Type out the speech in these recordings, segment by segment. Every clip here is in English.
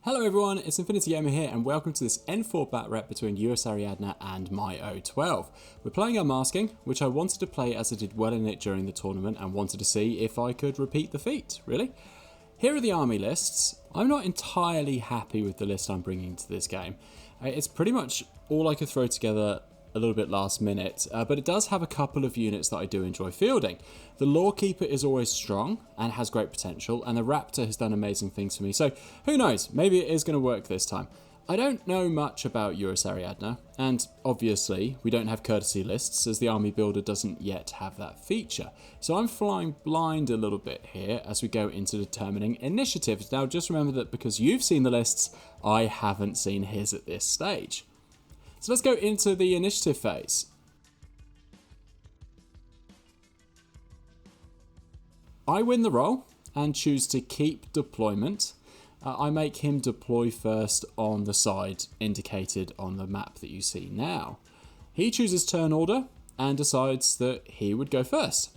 Hello everyone, it's Infinity Gamer here and welcome to this N4 bat rep between USAriadna and my O12. We're playing Unmasking, which I wanted to play as I did well in it during the tournament and wanted to see if I could repeat the feat, really. Here are the army lists. I'm not entirely happy with the list I'm bringing to this game. It's pretty much all I could throw together a little bit last minute, but it does have a couple of units that I do enjoy fielding. The Lawkeeper is always strong and has great potential, and the Raptor has done amazing things for me, so who knows, maybe it is going to work this time. I don't know much about USAriadna, and obviously we don't have courtesy lists as the army builder doesn't yet have that feature. So I'm flying blind a little bit here as we go into determining initiatives. Now just remember that because you've seen the lists, I haven't seen his at this stage. So let's go into the initiative phase. I win the roll and choose to keep deployment. I make him deploy first on the side indicated on the map that you see now. He chooses turn order and decides that he would go first.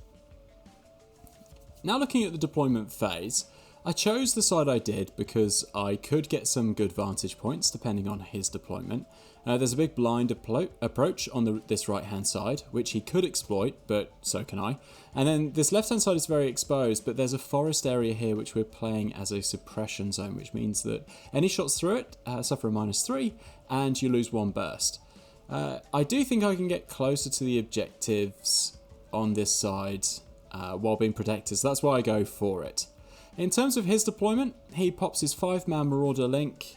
Now looking at the deployment phase, I chose the side I did because I could get some good vantage points depending on his deployment. There's a big blind approach on this right hand side, which he could exploit, but so can I. And then this left hand side is very exposed, but there's a forest area here which we're playing as a suppression zone, which means that any shots through it suffer a -3 and you lose 1 burst. I do think I can get closer to the objectives on this side while being protected, so that's why I go for it. In terms of his deployment, he pops his 5-man Marauder link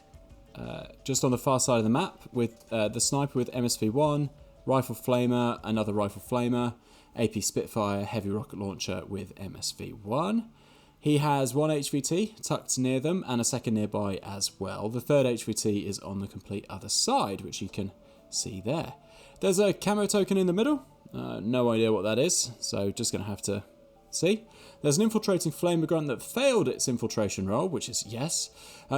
just on the far side of the map with the sniper with MSV1, rifle flamer, another rifle flamer, AP Spitfire, heavy rocket launcher with MSV1. He has 1 HVT tucked near them and a second nearby as well. The third HVT is on the complete other side, which you can see there. There's a camo token in the middle. No idea what that is, so just going to have to see. There's an infiltrating flamer grunt that failed its infiltration roll, which is yes.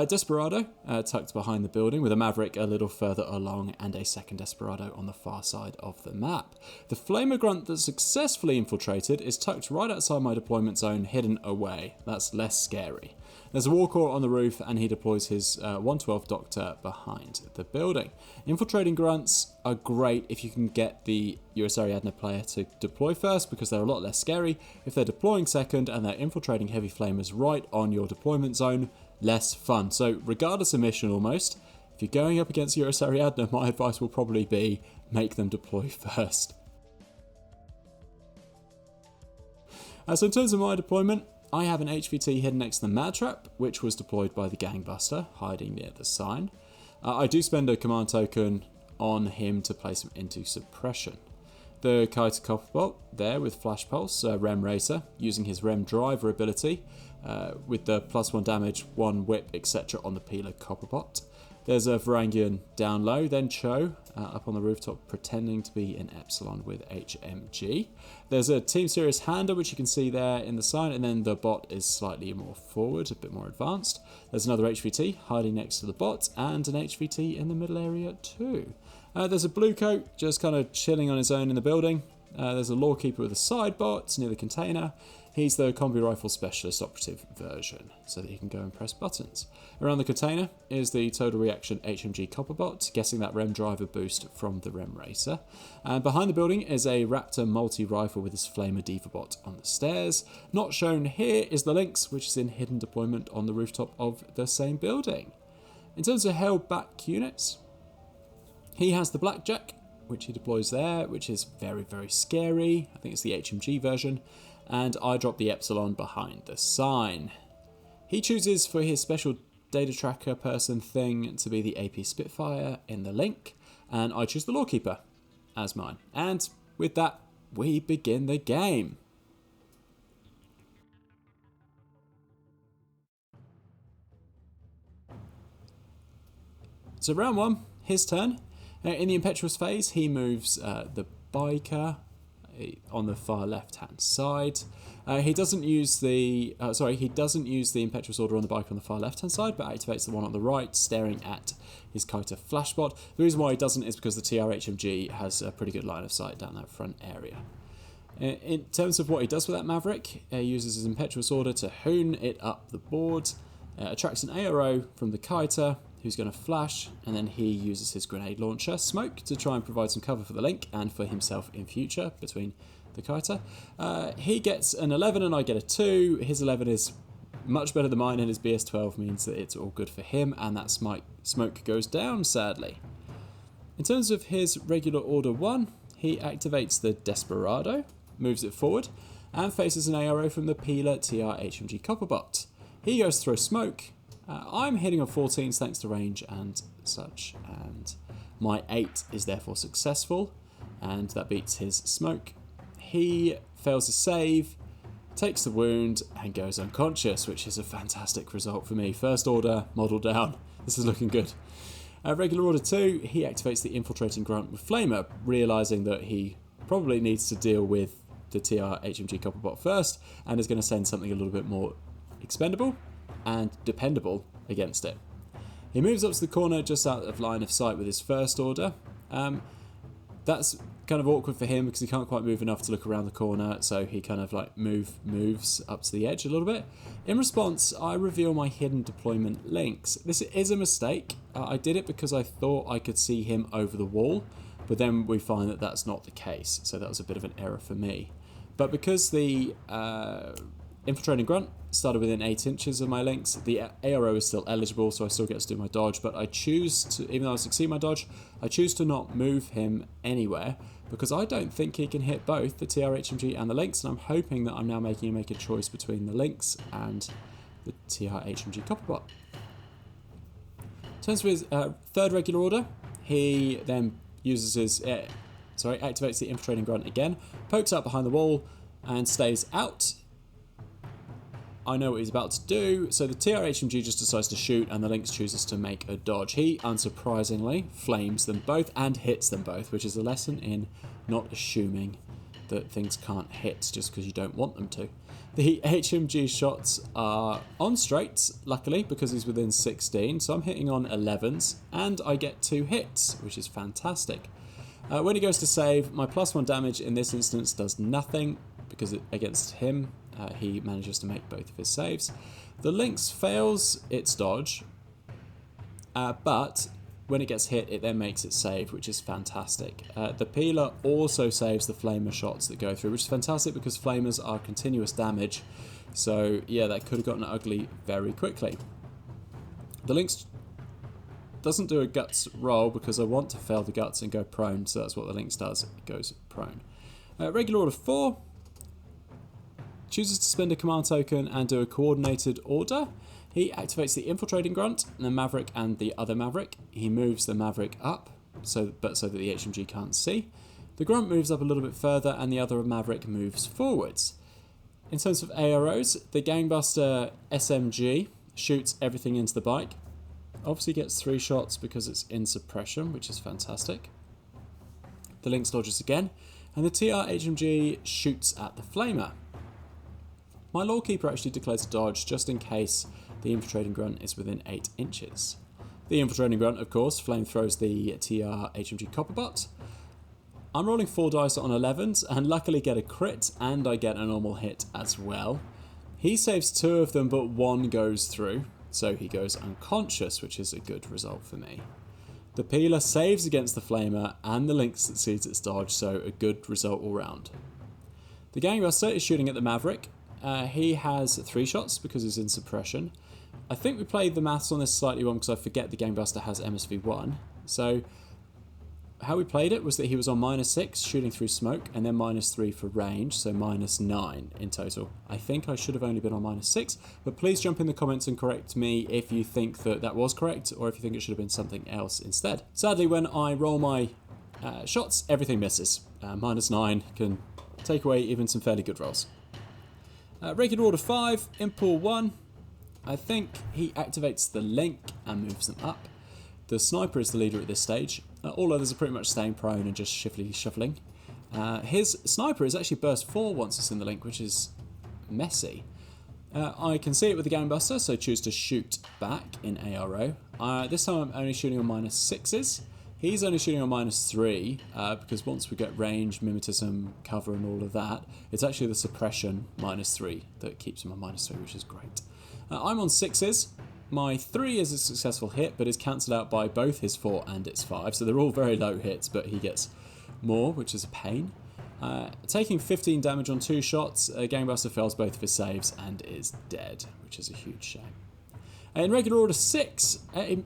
Desperado tucked behind the building with a Maverick a little further along and a second Desperado on the far side of the map. The flamer grunt that successfully infiltrated is tucked right outside my deployment zone, hidden away. That's less scary. There's a Warcore on the roof and he deploys his 112 Doctor behind the building. Infiltrating grunts are great if you can get the USAriadna player to deploy first because they're a lot less scary. If they're deploying second and they're infiltrating heavy flamers right on your deployment zone, less fun. So regardless of mission almost, if you're going up against USAriadna, my advice will probably be make them deploy first. So in terms of my deployment, I have an HVT hidden next to the Mad Trap, which was deployed by the Gangbuster, hiding near the sign. I do spend a command token on him to place him into suppression. The Kaita Copperbot there with Flash Pulse, Rem Racer, using his Rem Driver ability with the +1 damage, 1 whip, etc. on the Peeler Copperbot. There's a Varangian down low, then Cho up on the rooftop pretending to be an Epsilon with HMG. There's a Team Serious Hander, which you can see there in the sign, and then the bot is slightly more forward, a bit more advanced. There's another HVT hiding next to the bot, and an HVT in the middle area too. There's a Blue Coat just kind of chilling on his own in the building. There's a Lawkeeper with a side bot near the container. He's the Combi Rifle Specialist Operative version, so that he can go and press buttons. Around the container is the Total Reaction HMG Copperbot, guessing that Rem Driver boost from the Rem Racer. And behind the building is a Raptor multi-rifle with his Flamer Diva bot on the stairs. Not shown here is the Lynx, which is in hidden deployment on the rooftop of the same building. In terms of held back units, he has the Blackjack, which he deploys there, which is very, very scary. I think it's the HMG version. And I drop the Epsilon behind the sign. He chooses for his special data tracker person thing to be the AP Spitfire in the link, and I choose the Lawkeeper as mine. And with that, we begin the game. So round 1, his turn. In the impetuous phase, he moves the Biker on the far left-hand side. He doesn't use the impetuous order on the bike on the far left-hand side, but activates the one on the right, staring at his Kaita Flashbot. The reason why he doesn't is because the TR-HMG has a pretty good line of sight down that front area. In terms of what he does with that Maverick, he uses his impetuous order to hoon it up the board, attracts an ARO from the kiter, who's going to flash, and then he uses his grenade launcher, Smoke, to try and provide some cover for the Link and for himself in future between the kiter. He gets an 11 and I get a 2. His 11 is much better than mine, and his BS12 means that it's all good for him, and that Smoke goes down, sadly. In terms of his regular order 1, he activates the Desperado, moves it forward, and faces an ARO from the Peeler TR HMG Copperbot. He goes to throw Smoke. I'm hitting on 14s thanks to range and such, and my 8 is therefore successful, and that beats his Smoke. He fails his save, takes the wound, and goes unconscious, which is a fantastic result for me. First order, model down. This is looking good. Regular order 2, he activates the Infiltrating Grunt with Flamer, realising that he probably needs to deal with the TR HMG Copperbot first, and is going to send something a little bit more expendable and dependable against it. He moves up to the corner just out of line of sight with his first order. That's kind of awkward for him because he can't quite move enough to look around the corner, so he kind of like moves up to the edge a little bit. In response, I reveal my hidden deployment links. This is a mistake. I did it because I thought I could see him over the wall, but then we find that that's not the case, so that was a bit of an error for me. But because the Infiltrating Grunt started within 8 inches of my links, the ARO is still eligible, so I still get to do my dodge, but I choose to, even though I succeed my dodge, I choose to not move him anywhere, because I don't think he can hit both the TR-HMG and the links, and I'm hoping that I'm now making him make a choice between the links and the TR-HMG Copperbot. Turns to his third regular order, he then uses his, activates the Infiltrating Grunt again, pokes out behind the wall, and stays out. I know what he's about to do, so the TR-HMG just decides to shoot, and the Lynx chooses to make a dodge. He, unsurprisingly, flames them both and hits them both, which is a lesson in not assuming that things can't hit just because you don't want them to. The HMG shots are on straights, luckily, because he's within 16, so I'm hitting on 11s, and I get 2 hits, which is fantastic. When he goes to save, my +1 damage in this instance does nothing, because against him, he manages to make both of his saves. The Lynx fails its dodge, but when it gets hit, it then makes its save, which is fantastic. The Peeler also saves the Flamer shots that go through, which is fantastic because Flamers are continuous damage. So yeah, that could have gotten ugly very quickly. The Lynx doesn't do a guts roll because I want to fail the guts and go prone, so that's what the Lynx does, it goes prone. Regular order 4. Chooses to spend a command token and do a coordinated order. He activates the Infiltrating Grunt, the Maverick and the other Maverick. He moves the Maverick up, so that the HMG can't see. The Grunt moves up a little bit further and the other Maverick moves forwards. In terms of AROs, the Gangbuster SMG shoots everything into the bike. Obviously gets 3 shots because it's in suppression, which is fantastic. The Lynx dodges again, and the TR HMG shoots at the Flamer. My Lawkeeper actually declares a dodge just in case the Infiltrating Grunt is within 8 inches. The Infiltrating Grunt, of course, flamethrowers the TR HMG Copperbot. I'm rolling 4 dice on 11s and luckily get a crit, and I get a normal hit as well. He saves 2 of them, but 1 goes through, so he goes unconscious, which is a good result for me. The Peeler saves against the Flamer, and the Lynx succeeds its dodge, so a good result all round. The Gangbuster is shooting at the Maverick. He has 3 shots because he's in suppression. I think we played the maths on this slightly wrong because I forget the Gangbuster has MSV1. So how we played it was that he was on -6 shooting through smoke and then -3 for range, so -9 in total. I think I should have only been on -6, but please jump in the comments and correct me if you think that that was correct or if you think it should have been something else instead. Sadly, when I roll my shots, everything misses. -9 can take away even some fairly good rolls. Regular order 5, in pool 1, I think he activates the link and moves them up. The sniper is the leader at this stage. All others are pretty much staying prone and just shuffling. His sniper is actually burst 4 once it's in the link, which is messy. I can see it with the Gangbuster, so choose to shoot back in ARO. This time I'm only shooting on -6s. He's only shooting on -3 because once we get range, mimetism, cover and all of that, it's actually the suppression -3 that keeps him on -3, which is great. I'm on 6s. My 3 is a successful hit, but is cancelled out by both his 4 and its 5. So they're all very low hits, but he gets more, which is a pain. Taking 15 damage on 2 shots, Gangbuster fails both of his saves and is dead, which is a huge shame. In regular order 6, it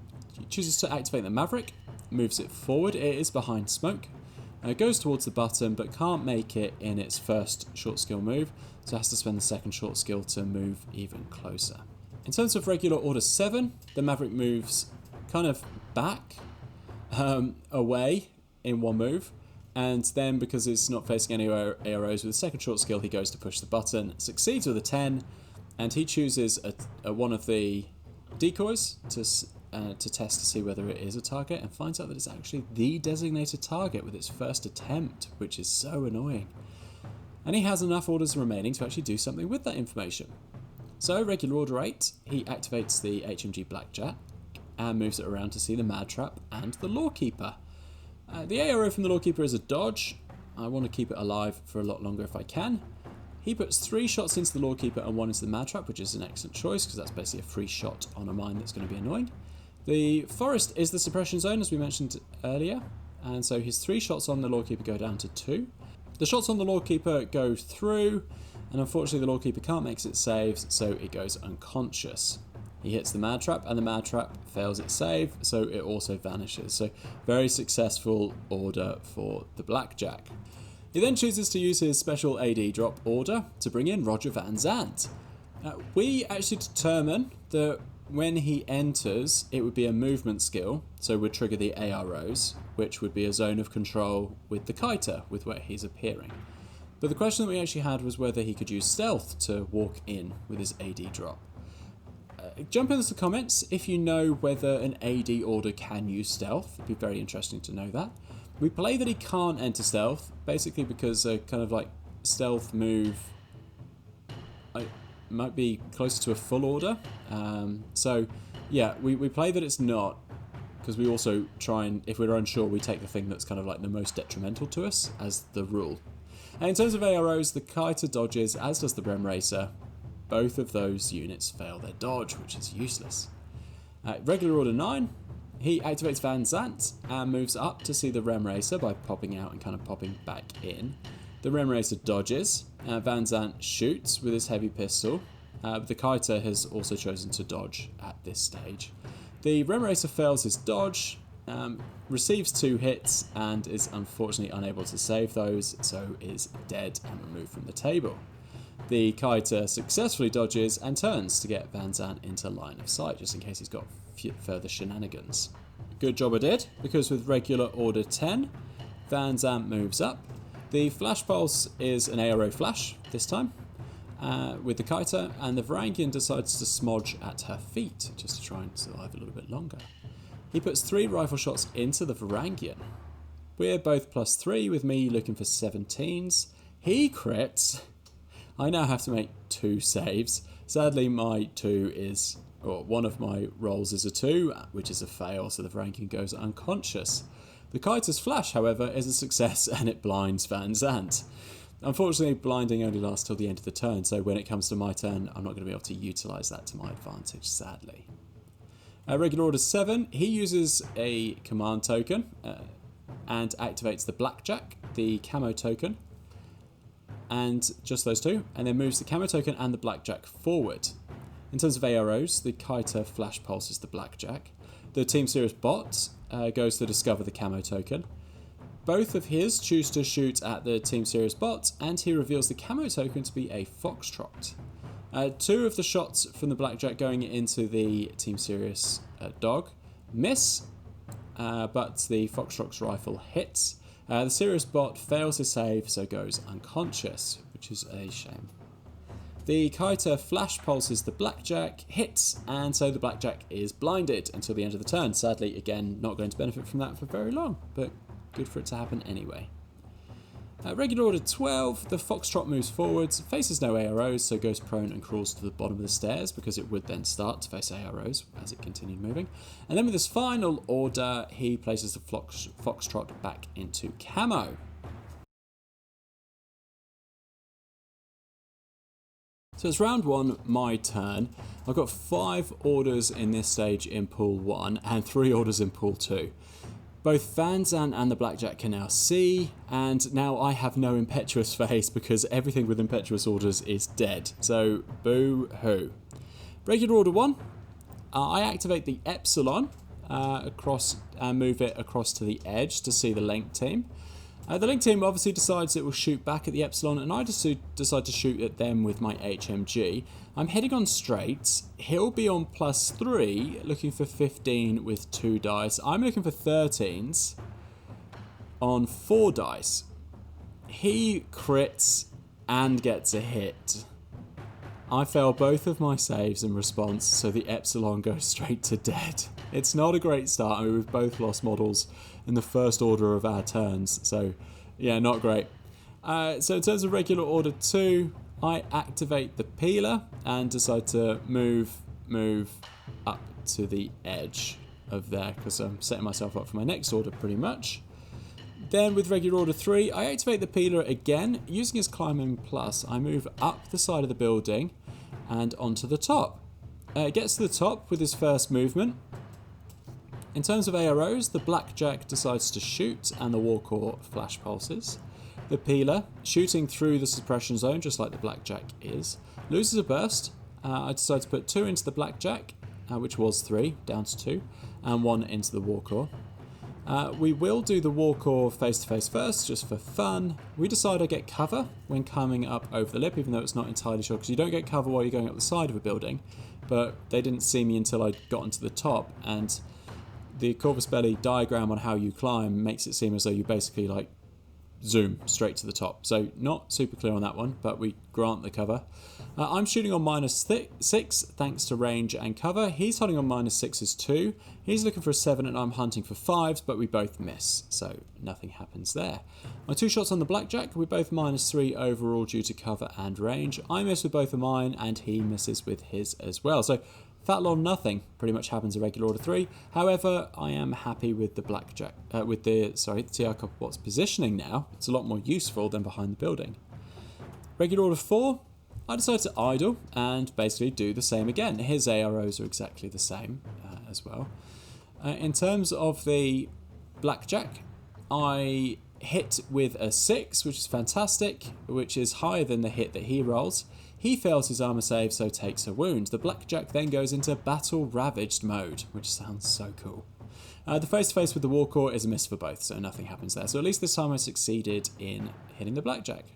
chooses to activate the Maverick, moves it forward. It is behind smoke. Goes towards the button, but can't make it in its first short skill move, so has to spend the second short skill to move even closer. In terms of regular order 7, the Maverick moves kind of back, away in one move, and then because it's not facing any arrows with a second short skill, he goes to push the button, succeeds with a 10, and he chooses one of the decoys to test to see whether it is a target, and finds out that it's actually the designated target with its first attempt, which is so annoying. And he has enough orders remaining to actually do something with that information. So, regular order 8, he activates the HMG Blackjack and moves it around to see the Mad Trap and the Lawkeeper. The arrow from the Lawkeeper is a dodge. I want to keep it alive for a lot longer if I can. He puts 3 shots into the Lawkeeper and 1 into the Mad Trap, which is an excellent choice because that's basically a free shot on a mine that's going to be annoying. The Forest is the suppression zone, as we mentioned earlier, and so his 3 shots on the Lawkeeper go down to 2. The shots on the Lawkeeper go through, and unfortunately the Lawkeeper can't make its saves, so it goes unconscious. He hits the Mad Trap, and the Mad Trap fails its save, so it also vanishes. So very successful order for the Blackjack. He then chooses to use his special AD drop order to bring in Roger Van Zant. We actually determine that when he enters, it would be a movement skill, so would trigger the AROs, which would be a zone of control with the kiter, with where he's appearing. But the question that we actually had was whether he could use stealth to walk in with his AD drop. Jump into the comments if you know whether an AD order can use stealth. It'd be very interesting to know that. We play that he can't enter stealth, basically because a kind of like stealth move might be closer to a full order. So yeah, we play that it's not, because we also try and, if we're unsure, we take the thing that's kind of like the most detrimental to us as the rule. And in terms of AROs, the Kiter dodges, as does the Rem Racer. Both of those units fail their dodge, which is useless. Regular order 9, he activates Van Zant and moves up to see the Rem Racer by popping out and kind of popping back in. The Rem Racer dodges. Van Zant shoots with his heavy pistol. The Kiter has also chosen to dodge at this stage. The Rem Racer fails his dodge, receives 2 hits, and is unfortunately unable to save those, so is dead and removed from the table. The Kiter successfully dodges and turns to get Van Zant into line of sight, just in case he's got further shenanigans. Good job I did, because with regular order 10, Van Zant moves up. The Flash Pulse is an ARO flash this time, with the Kiter, and the Varangian decides to smodge at her feet, just to try and survive a little bit longer. He puts 3 rifle shots into the Varangian. We're both +3, with me looking for 17s. He crits. I now have to make 2 saves. Sadly, my 2 is, or one of my rolls is a 2, which is a fail, so the Varangian goes unconscious. The Kiter's flash, however, is a success, and it blinds Van Zant. Unfortunately, blinding only lasts till the end of the turn, so when it comes to my turn, I'm not going to be able to utilise that to my advantage, sadly. Regular order 7, he uses a command token and activates the Blackjack, the camo token, and just those 2, and then moves the camo token and the Blackjack forward. In terms of AROs, the Kiter flash pulses the Blackjack. The Team Serious bot goes to discover the camo token. Both of his choose to shoot at the Team Serious bot, and he reveals the camo token to be a Foxtrot. 2 of the shots from the Blackjack going into the Team Serious dog miss, but the Foxtrot's rifle hits. The Serious bot fails his save, so goes unconscious, which is a shame. The Kiter flash pulses the Blackjack, hits, and so the Blackjack is blinded until the end of the turn. Sadly, again, not going to benefit from that for very long, but good for it to happen anyway. Regular order 12, the Foxtrot moves forwards, faces no AROs, so goes prone and crawls to the bottom of the stairs, because it would then start to face AROs as it continued moving. And then with his final order, he places the Foxtrot back into camo. So it's round 1, my turn. I've got 5 orders in this stage in pool 1 and 3 orders in pool 2. Both Van Zandt and the Blackjack can now see, and now I have no impetuous face because everything with impetuous orders is dead. So boo-hoo. Regular order 1, I activate the Epsilon across and move it across to the edge to see the Link team. The Link team obviously decides it will shoot back at the Epsilon, and I just decide to shoot at them with my HMG. I'm heading on straight. He'll be on +3, looking for 15 with 2 dice. I'm looking for 13s on 4 dice. He crits and gets a hit. I fail both of my saves in response, so the Epsilon goes straight to dead. It's not a great start. I mean, we've both lost models in the first order of our turns, so yeah, not great. So in terms of regular order 2, I activate the peeler and decide to move up to the edge of there because I'm setting myself up for my next order pretty much. Then with regular order 3, I activate the peeler again. Using his climbing plus, I move up the side of the building and onto the top. It gets to the top with his first movement. In terms of AROs, the Blackjack decides to shoot and the Warcore flash pulses. The peeler, shooting through the suppression zone just like the Blackjack is, loses a burst. I decide to put 2 into the Blackjack, which was 3, down to 2, and 1 into the Warcore. We will do the Warcore face-to-face first, just for fun. We decide I get cover when coming up over the lip, even though it's not entirely sure, because you don't get cover while you're going up the side of a building, but they didn't see me until I got onto the top, and the Corvus Belli diagram on how you climb makes it seem as though you basically like zoom straight to the top. So not super clear on that one, but we grant the cover. I'm shooting on -6 thanks to range and cover. He's hunting on -6s too. He's looking for a 7 and I'm hunting for 5s, but we both miss, so nothing happens there. My 2 shots on the Blackjack, we're both -3 overall due to cover and range. I miss with both of mine and he misses with his as well. So fat lol nothing pretty much happens in regular order 3. However, I am happy with the Blackjack, with the TR Copperbot's positioning now. It's a lot more useful than behind the building. Regular order 4, I decided to idle and basically do the same again. His AROs are exactly the same as well. In terms of the Blackjack, I hit with a 6, which is fantastic, which is higher than the hit that he rolls. He fails his armor save, so takes a wound. The Blackjack then goes into Battle Ravaged mode, which sounds so cool. The face-to-face with the Warcore is a miss for both, so nothing happens there. So at least this time I succeeded in hitting the Blackjack.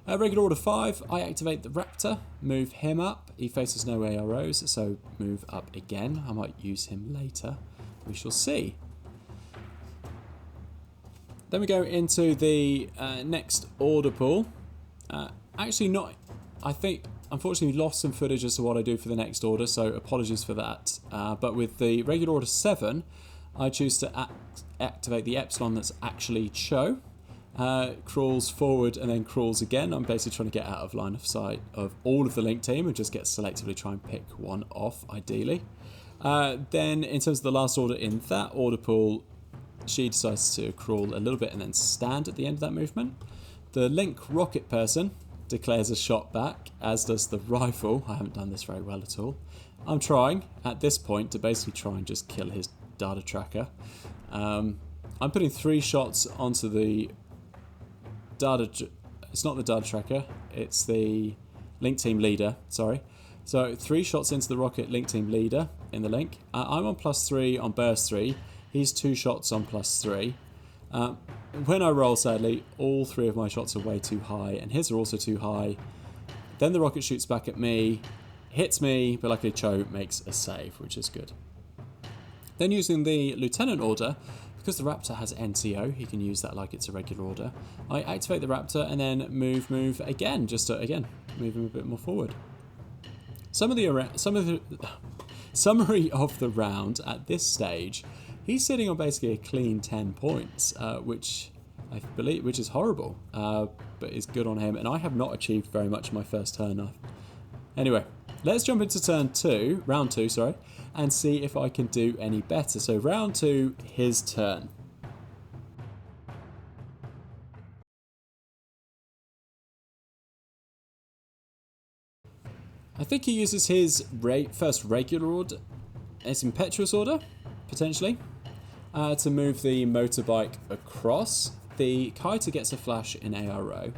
Regular order 5, I activate the Raptor, move him up. He faces no AROs, so move up again. I might use him later. We shall see. Then we go into the next order pool. Actually not... I think, unfortunately, we lost some footage as to what I do for the next order, so apologies for that. But with the regular order 7, I choose to activate the Epsilon that's actually Cho. Crawls forward and then crawls again. I'm basically trying to get out of line of sight of all of the Link team and just get selectively try and pick one off, ideally. Then, in terms of the last order in that order pool, she decides to crawl a little bit and then stand at the end of that movement. The Link rocket person declares a shot back, as does the rifle. I haven't done this very well at all. I'm trying, at this point, to basically try and just kill his data tracker. I'm putting 3 shots onto the data... It's not the data tracker, it's the Link team leader, sorry. So 3 shots into the rocket Link team leader in the Link. I'm on +3 on burst 3. He's 2 shots on +3. When I roll, sadly, all 3 of my shots are way too high, and his are also too high. Then the rocket shoots back at me, hits me, but luckily Cho makes a save, which is good. Then using the Lieutenant order, because the Raptor has NCO, he can use that like it's a regular order. I activate the Raptor and then move again, just to, again, move him a bit more forward. Summary of the round at this stage. He's sitting on basically a clean 10 points, which I believe, which is horrible, but is good on him. And I have not achieved very much in my first turn. Anyway, let's jump into round two, sorry, and see if I can do any better. So round 2, his turn. I think he uses his first regular order, his impetuous order, potentially, to move the motorbike across. The kiter gets a flash in ARO.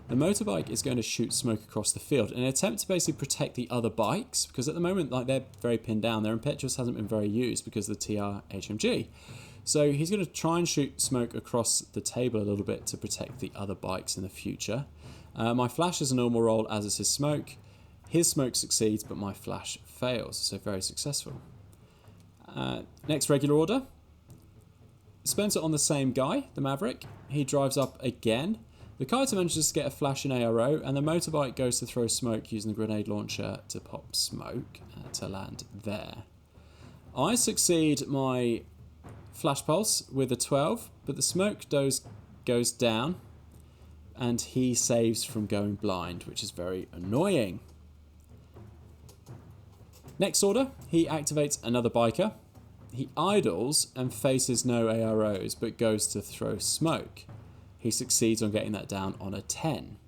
The motorbike is going to shoot smoke across the field in an attempt to basically protect the other bikes, because at the moment, like, they're very pinned down. Their impetuous hasn't been very used because of the TR HMG. So he's going to try and shoot smoke across the table a little bit to protect the other bikes in the future. My flash is a normal roll, as is his smoke. His smoke succeeds, but my flash fails, so very successful. Next regular order. Spends it on the same guy, the Maverick. He drives up again. The kiter manages to get a flash in ARO, and the motorbike goes to throw smoke using the grenade launcher to pop smoke to land there. I succeed my flash pulse with a 12, but the smoke goes down, and he saves from going blind, which is very annoying. Next order, he activates another biker. He idles and faces no AROs, but goes to throw smoke. He succeeds on getting that down on a 10. In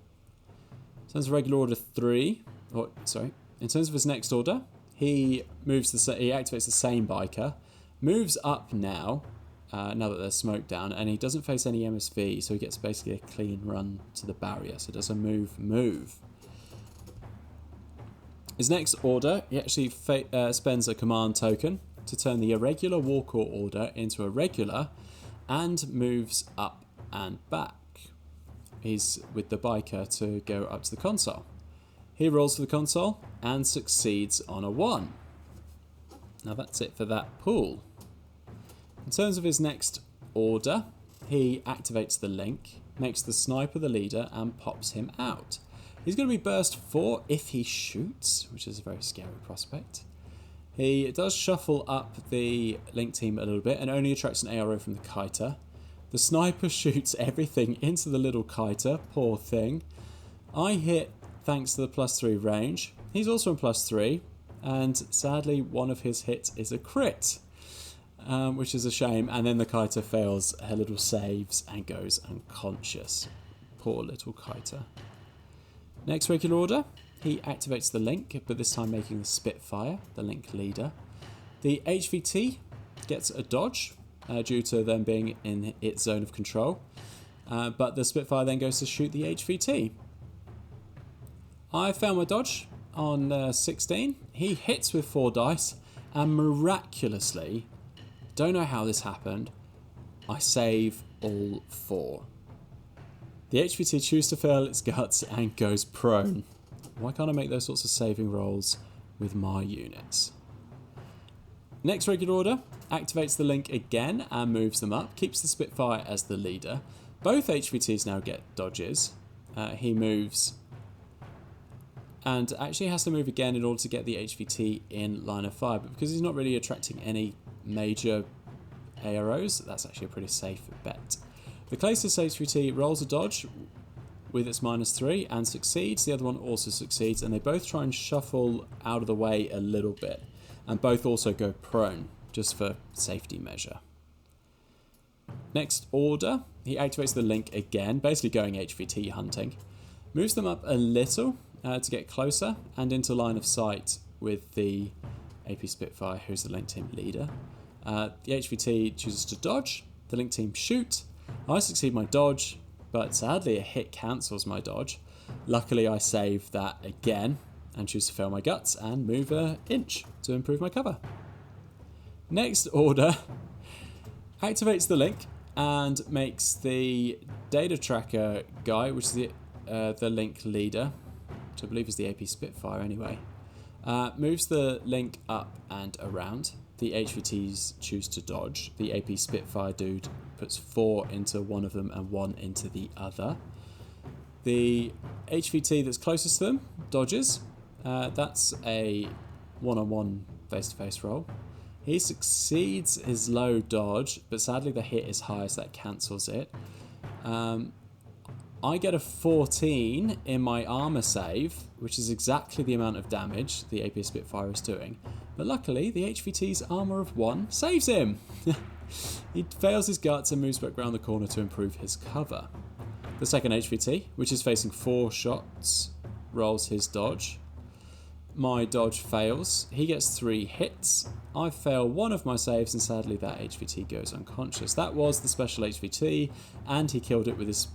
terms of regular order 3, in terms of his next order, he activates the same biker, moves up now that there's smoke down, and he doesn't face any MSV, so he gets basically a clean run to the barrier. So it does a move. His next order, he actually spends a command token to turn the irregular Warcore order into a regular, and moves up and back. He's with the biker to go up to the console. He rolls for the console and succeeds on a 1. Now that's it for that pool. In terms of his next order, he activates the link, makes the sniper the leader, and pops him out. He's going to be burst 4 if he shoots, which is a very scary prospect. He does shuffle up the link team a little bit and only attracts an ARO from the kiter. The sniper shoots everything into the little kiter, poor thing. I hit thanks to the +3 range. He's also on +3, and sadly one of his hits is a crit, which is a shame. And then the kiter fails her little saves and goes unconscious. Poor little kiter. Next regular order, he activates the link, but this time making the Spitfire the link leader. The HVT gets a dodge due to them being in its zone of control, but the Spitfire then goes to shoot the HVT. I fail my dodge on 16. He hits with 4 dice, and miraculously, don't know how this happened, I save all 4. The HVT chooses to fail its guts and goes prone. Why can't I make those sorts of saving rolls with my units? Next regular order, activates the link again and moves them up, keeps the Spitfire as the leader. Both HVTs now get dodges. He moves and actually has to move again in order to get the HVT in line of fire, but because he's not really attracting any major AROs, that's actually a pretty safe bet. The closest HVT rolls a dodge with its -3 and succeeds. The other one also succeeds, and they both try and shuffle out of the way a little bit, and both also go prone, just for safety measure. Next order, he activates the link again, basically going HVT hunting. Moves them up a little to get closer and into line of sight with the AP Spitfire, who's the link team leader. The HVT chooses to dodge, the link team shoot. I succeed my dodge, but sadly a hit cancels my dodge. Luckily I save that again and choose to fail my guts and move an inch to improve my cover. Next order, activates the link and makes the data tracker guy, which is the link leader, which I believe is the AP Spitfire anyway, moves the link up and around. The HVTs choose to dodge. The AP Spitfire dude puts 4 into one of them and 1 into the other. The HVT that's closest to them dodges. That's a one-on-one face-to-face roll. He succeeds his low dodge, but sadly the hit is high, so that cancels it. I get a 14 in my armor save, which is exactly the amount of damage the AP Spitfire is doing. But luckily, the HVT's armor of 1 saves him. He fails his guts and moves back around the corner to improve his cover. The second HVT, which is facing 4 shots, rolls his dodge. my dodge fails. He gets 3 hits. I fail one of my saves, and sadly that HVT goes unconscious. That was the special HVT, and he killed it with his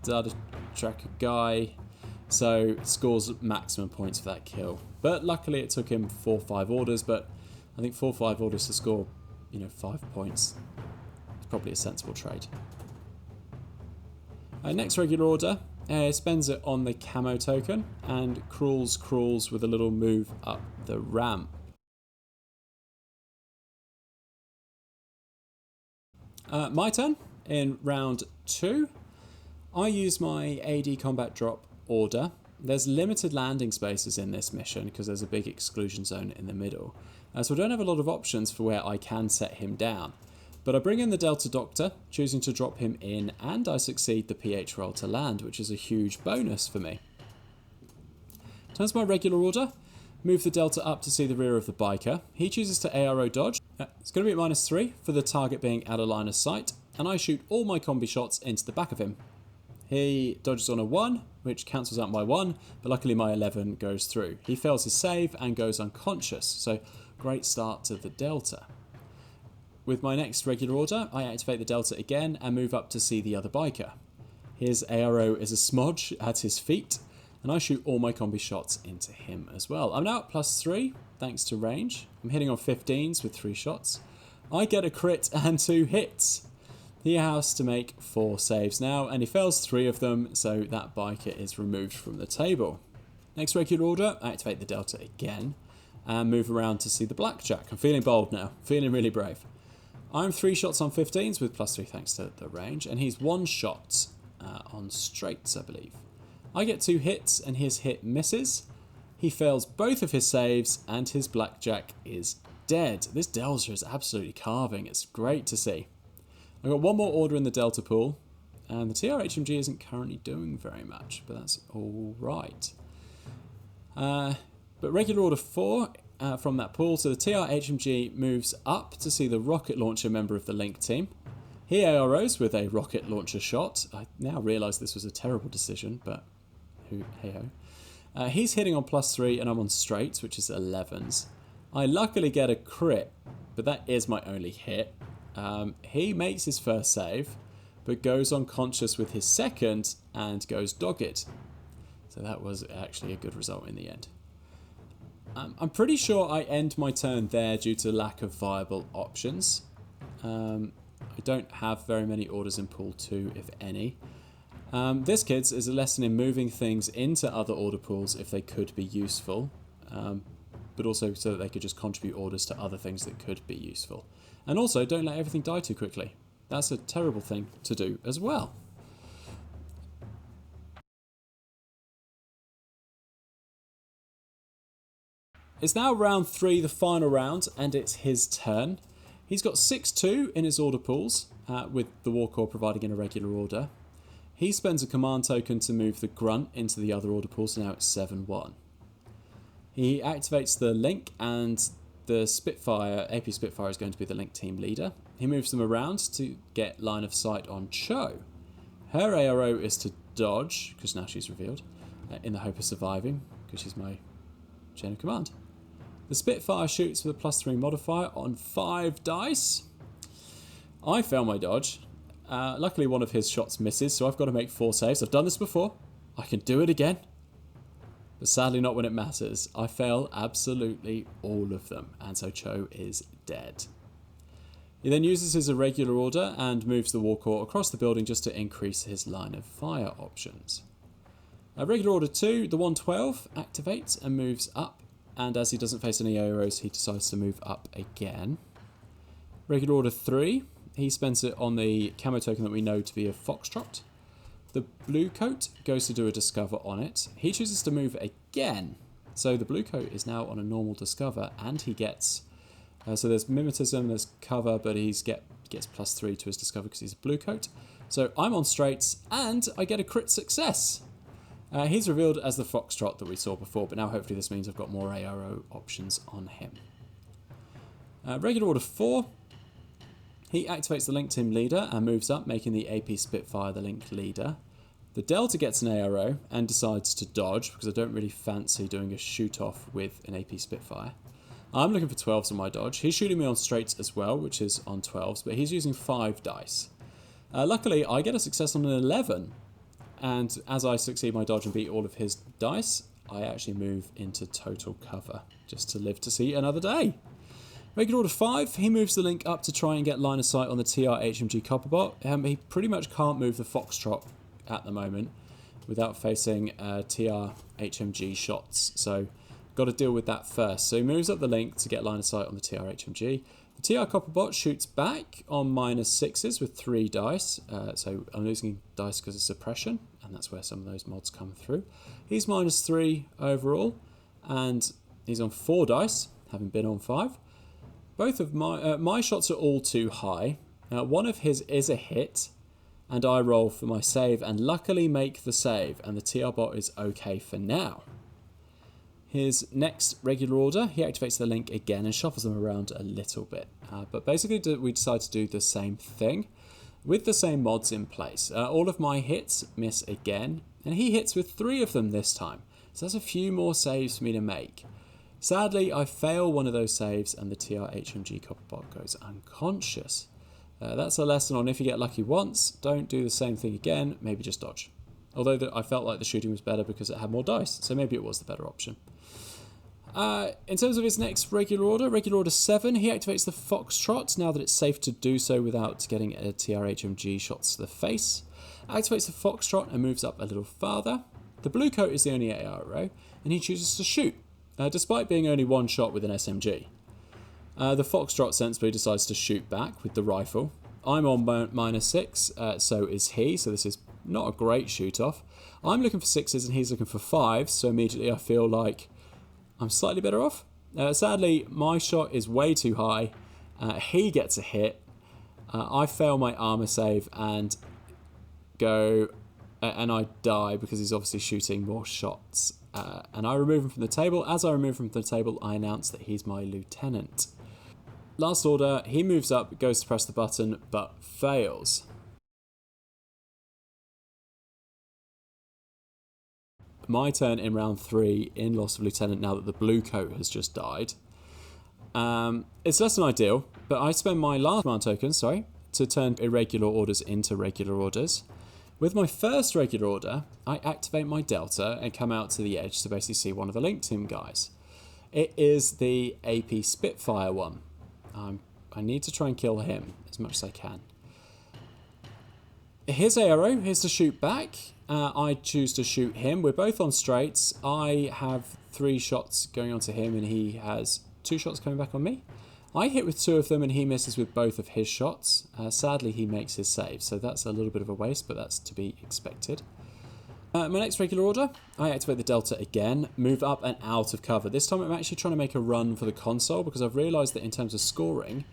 data tracker guy, so scores maximum points for that kill. But luckily it took him 4 or 5 orders, but I think 4 or 5 orders to score, 5 points. It's probably a sensible trade. Next regular order, spends it on the camo token and crawls with a little move up the ramp. My turn. In round 2, I use my AD combat drop order. There's limited landing spaces in this mission because there's a big exclusion zone in the middle. So I don't have a lot of options for where I can set him down. But I bring in the Delta Doctor, choosing to drop him in, and I succeed the PH roll to land, which is a huge bonus for me. Turns my regular order, move the Delta up to see the rear of the biker. He chooses to ARO dodge. It's going to be at -3 for the target being out of line of sight, and I shoot all my combi shots into the back of him. He dodges on a 1, which cancels out my 1, but luckily my 11 goes through. He fails his save and goes unconscious, so great start to the Delta. With my next regular order, I activate the Delta again and move up to see the other biker. His ARO is a smudge at his feet, and I shoot all my combi shots into him as well. I'm now at +3, thanks to range. I'm hitting on 15s with 3 shots. I get a crit and 2 hits. He has to make 4 saves now, and he fails 3 of them, so that biker is removed from the table. Next regular order, I activate the Delta again, and move around to see the blackjack. I'm feeling bold now, feeling really brave. I'm 3 shots on 15s with +3 thanks to the range, and he's 1 shot on straights, I believe. I get 2 hits, and his hit misses. He fails both of his saves, and his blackjack is dead. This Delta is absolutely carving. It's great to see. I've got 1 more order in the Delta pool, and the TR-HMG isn't currently doing very much, but that's all right. But regular order 4 from that pool, so the TR-HMG moves up to see the rocket launcher member of the Link team. He AROs with a rocket launcher shot. I now realise this was a terrible decision, but hey-ho. He's hitting on +3 and I'm on straights, which is 11s. I luckily get a crit, but that is my only hit. He makes his first save, but goes unconscious with his second and goes dogged. So that was actually a good result in the end. I'm pretty sure I end my turn there due to lack of viable options. I don't have very many orders in pool 2, if any. This, kids, is a lesson in moving things into other order pools if they could be useful, but also so that they could just contribute orders to other things that could be useful. And also, don't let everything die too quickly. That's a terrible thing to do as well. It's now round 3, the final round, and it's his turn. He's got 6-2 in his order pools, with the War Corps providing in a regular order. He spends a command token to move the Grunt into the other order pool, so now it's 7-1. He activates the Link, and the Spitfire, AP Spitfire, is going to be the Link team leader. He moves them around to get line of sight on Cho. Her ARO is to dodge, because now she's revealed, in the hope of surviving, because she's my chain of command. The Spitfire shoots with a +3 modifier on 5 dice. I fail my dodge. Luckily one of his shots misses, so I've got to make 4 saves. I've done this before. I can do it again. But sadly not when it matters. I fail absolutely all of them, and so Cho is dead. He then uses his irregular order and moves the War Corps across the building just to increase his line of fire options. Regular order 2, the 112, activates and moves up, and as he doesn't face any AOs, he decides to move up again. Regular order 3, he spends it on the camo token that we know to be a Foxtrot. The blue coat goes to do a discover on it. He chooses to move again. So the blue coat is now on a normal discover, and he gets... so there's mimetism, there's cover, but he gets +3 to his discover because he's a blue coat. So I'm on straights, and I get a crit success. He's revealed as the Foxtrot that we saw before, but now hopefully this means I've got more ARO options on him. Regular order 4. He activates the Link team leader and moves up, making the AP Spitfire the Link leader. The Delta gets an ARO and decides to dodge because I don't really fancy doing a shoot-off with an AP Spitfire. I'm looking for 12s on my dodge. He's shooting me on straights as well, which is on 12s, but he's using 5 dice. Luckily, I get a success on an 11, and as I succeed my dodge and beat all of his dice, I actually move into total cover, just to live to see another day. Regular Order 5, he moves the link up to try and get line of sight on the TR HMG Copperbot. He pretty much can't move the Foxtrot at the moment without facing TR HMG shots, so got to deal with that first. So he moves up the link to get line of sight on the TR HMG. The TR Copperbot shoots back on -6s with 3 dice, so I'm losing dice because of suppression, and that's where some of those mods come through. He's -3 overall, and he's on 4 dice, having been on 5. Both of my shots are all too high. One of his is a hit, and I roll for my save, and luckily make the save, and the TR bot is okay for now. His next regular order, he activates the link again and shuffles them around a little bit. But basically we decide to do the same thing with the same mods in place. All of my hits miss again, and he hits with 3 of them this time. So that's a few more saves for me to make. Sadly, I fail one of those saves and the TR HMG Copperbot goes unconscious. That's a lesson on if you get lucky once, don't do the same thing again, maybe just dodge. Although I felt like the shooting was better because it had more dice, so maybe it was the better option. In terms of his next regular order 7, he activates the Foxtrot now that it's safe to do so without getting a TR-HMG shots to the face. Activates the Foxtrot and moves up a little farther. The blue coat is the only ARO, and he chooses to shoot, despite being only 1 shot with an SMG. The Foxtrot sensibly decides to shoot back with the rifle. I'm on -6, so is he, so this is not a great shoot-off. I'm looking for 6s and he's looking for 5s, so immediately I feel like I'm slightly better off. Sadly, my shot is way too high. He gets a hit. I fail my armor save and I die because he's obviously shooting more shots. And I remove him from the table. As I remove him from the table, I announce that he's my lieutenant. Last order, he moves up, goes to press the button, but fails. My turn in round 3 in loss of lieutenant now that the blue coat has just died. It's less than ideal, but I spend my last command tokens, to turn irregular orders into regular orders. With my first regular order, I activate my Delta and come out to the edge to basically see one of the link team guys. It is the AP Spitfire one. I need to try and kill him as much as I can. His arrow is to shoot back. I choose to shoot him. We're both on straights. I have 3 shots going onto him and he has 2 shots coming back on me. I hit with 2 of them and he misses with both of his shots. Sadly, he makes his save, so that's a little bit of a waste, but that's to be expected. My next regular order, I activate the Delta again, move up and out of cover. This time I'm actually trying to make a run for the console because I've realised that in terms of scoring,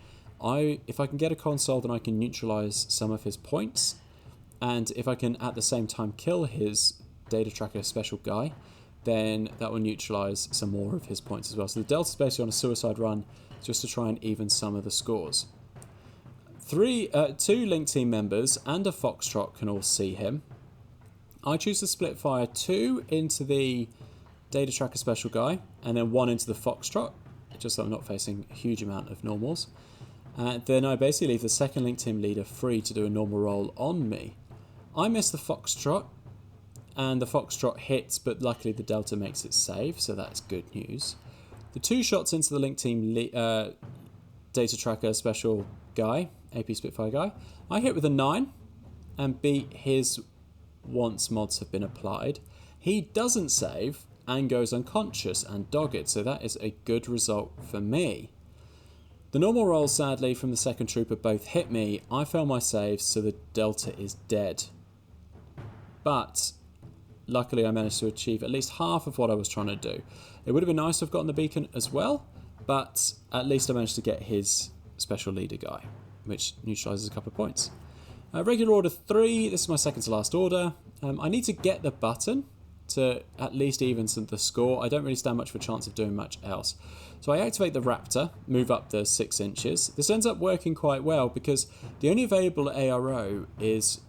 if I can get a console, then I can neutralise some of his points. And if I can at the same time kill his data tracker special guy, then that will neutralise some more of his points as well. So the Delta's basically on a suicide run just to try and even some of the scores. 2 Link team members and a Foxtrot can all see him. I choose to split fire 2 into the data tracker special guy and then 1 into the Foxtrot, just so I'm not facing a huge amount of normals. Then I basically leave the second Link team leader free to do a normal roll on me. I miss the Foxtrot and the Foxtrot hits, but luckily the Delta makes it save, so that's good news. The 2 shots into the Link team data tracker special guy, AP Spitfire guy, I hit with a 9 and beat his once mods have been applied. He doesn't save and goes unconscious and dogged, so that is a good result for me. The normal rolls, sadly, from the second trooper both hit me. I fail my saves, so the Delta is dead. But luckily I managed to achieve at least half of what I was trying to do. It would have been nice to have gotten the beacon as well, but at least I managed to get his special leader guy, which neutralises a couple of points. Regular order 3, this is my second to last order. I need to get the button to at least even the score. I don't really stand much of a chance of doing much else. So I activate the Raptor, move up the 6 inches. This ends up working quite well because the only available ARO is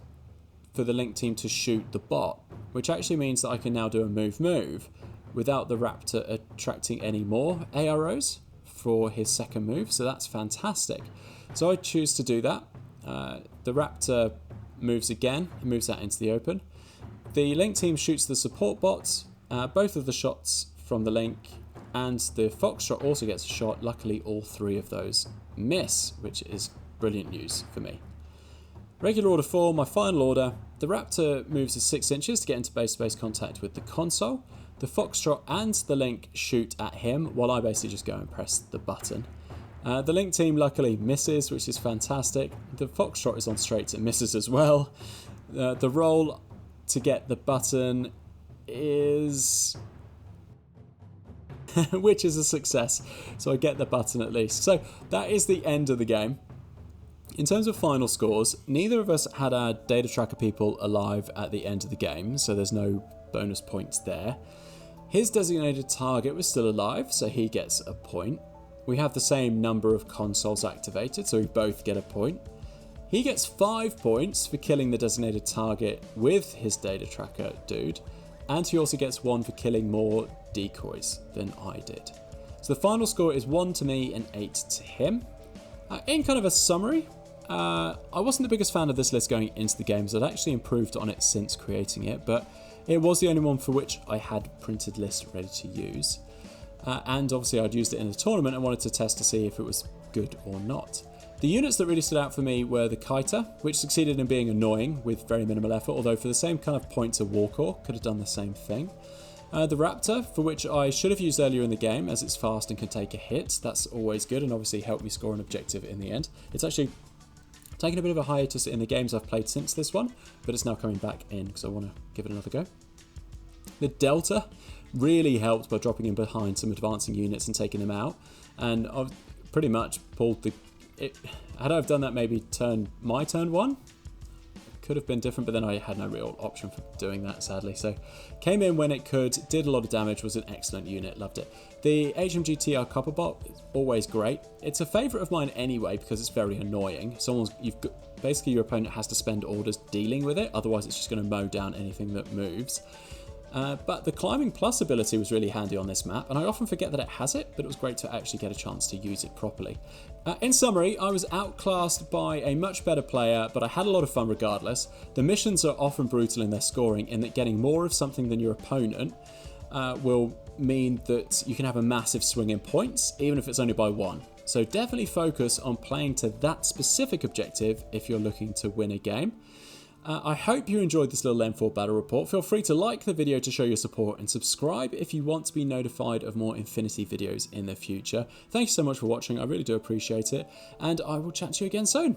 for the Link team to shoot the bot, which actually means that I can now do a move without the Raptor attracting any more AROs for his second move, so that's fantastic. So I choose to do that. The Raptor moves again, and moves out into the open. The Link team shoots the support bots, both of the shots from the Link, and the Foxtrot also gets a shot. Luckily, all three of those miss, which is brilliant news for me. Regular order 4, my final order. The Raptor moves to 6 inches to get into base-to-base contact with the console. The Foxtrot and the Link shoot at him, while I basically just go and press the button. The Link team luckily misses, which is fantastic. The Foxtrot is on straights and misses as well. The roll to get the button is... which is a success. So I get the button at least. So that is the end of the game. In terms of final scores, neither of us had our data tracker people alive at the end of the game, so there's no bonus points there. His designated target was still alive, so he gets a point. We have the same number of consoles activated, so we both get a point. He gets 5 points for killing the designated target with his data tracker dude, and he also gets 1 for killing more decoys than I did. So the final score is 1 to me and 8 to him. In kind of a summary, I wasn't the biggest fan of this list going into the games. I'd actually improved on it since creating it, but it was the only one for which I had printed list ready to use. And obviously I'd used it in a tournament and wanted to test to see if it was good or not. The units that really stood out for me were the Kiter, which succeeded in being annoying with very minimal effort, although for the same kind of points a Warcore could have done the same thing. The Raptor, for which I should have used earlier in the game as it's fast and can take a hit. That's always good and obviously helped me score an objective in the end. It's actually taken a bit of a hiatus in the games I've played since this one, but it's now coming back in because I want to give it another go. The Delta really helped by dropping in behind some advancing units and taking them out, and I've pretty much pulled the... had I done that maybe my turn 1, could have been different, but then I had no real option for doing that, sadly. So came in when it could, did a lot of damage, was an excellent unit, loved it. The HMG-TR Copperbot is always great. It's a favourite of mine anyway because it's very annoying. Basically your opponent has to spend orders dealing with it, otherwise it's just going to mow down anything that moves. But the Climbing Plus ability was really handy on this map, and I often forget that it has it, but it was great to actually get a chance to use it properly. In summary, I was outclassed by a much better player, but I had a lot of fun regardless. The missions are often brutal in their scoring, in that getting more of something than your opponent will mean that you can have a massive swing in points, even if it's only by 1. So definitely focus on playing to that specific objective if you're looking to win a game. I hope you enjoyed this little M4 battle report. Feel free to like the video to show your support and subscribe if you want to be notified of more Infinity videos in the future. Thank you so much for watching. I really do appreciate it, and I will chat to you again soon.